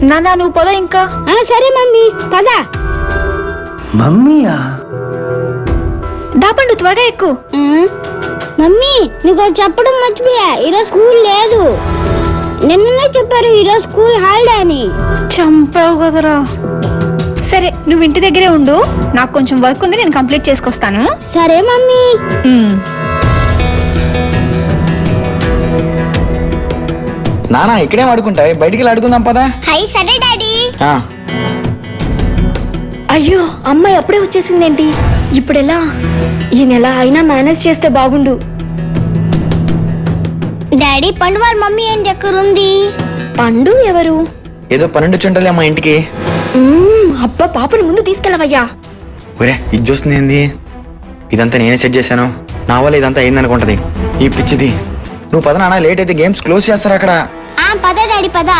నాన్న నువ్వు పద ఇంకా. సరే మమ్మీ పద. మమ్మీయా? దాపండు త్వరగా ఎక్కు. మమ్మీ నీకు చెప్పడం మర్చిపోయా, ఈరోజు స్కూల్ లేదు. నిన్ననే చెప్పారు ఈరోజు స్కూల్ హాలిడే అని. చంపావు కదరా. సరే నువ్వు ఇంటి దగ్గరే ఉండు, నాకు కొంచెం వర్క్ ఉంది, నేను కంప్లీట్ చేసుకొస్తాను. సరే మమ్మీ. నానా ఇక్కడే ఆడుకుంటావే, బయటికి ఆడుకుందాం పదా. సరే డాడీ. అయ్యో అమ్మాయి అప్పుడే వచ్చేసిందేంటి? ఇప్పుడెలా? ఈ నెల అయినా మేనేజ్ చేస్తే బాగుండు. డాడీ పండు వాళ్ళ మమ్మీ ఏం దగ్గర ఉంది. పండు ఎవరు? ఏదో 12 చుంటలే మా ఇంటికి. అబ్బా పాపని ముందు తీసుకెళ్ళవయ్యా. ఒరే ఇది చూస్తుంది ఏంది? ఇదంతా నేనే సెట్ చేశాను, నా వల్ల ఇదంతా అయిందనుకుంటది ఈ పిచ్చిది. నువ్వు పద నాన్న, లేట్ అయితే గేమ్స్ క్లోజ్ చేస్తారు అక్కడ. పద డాడీ పద.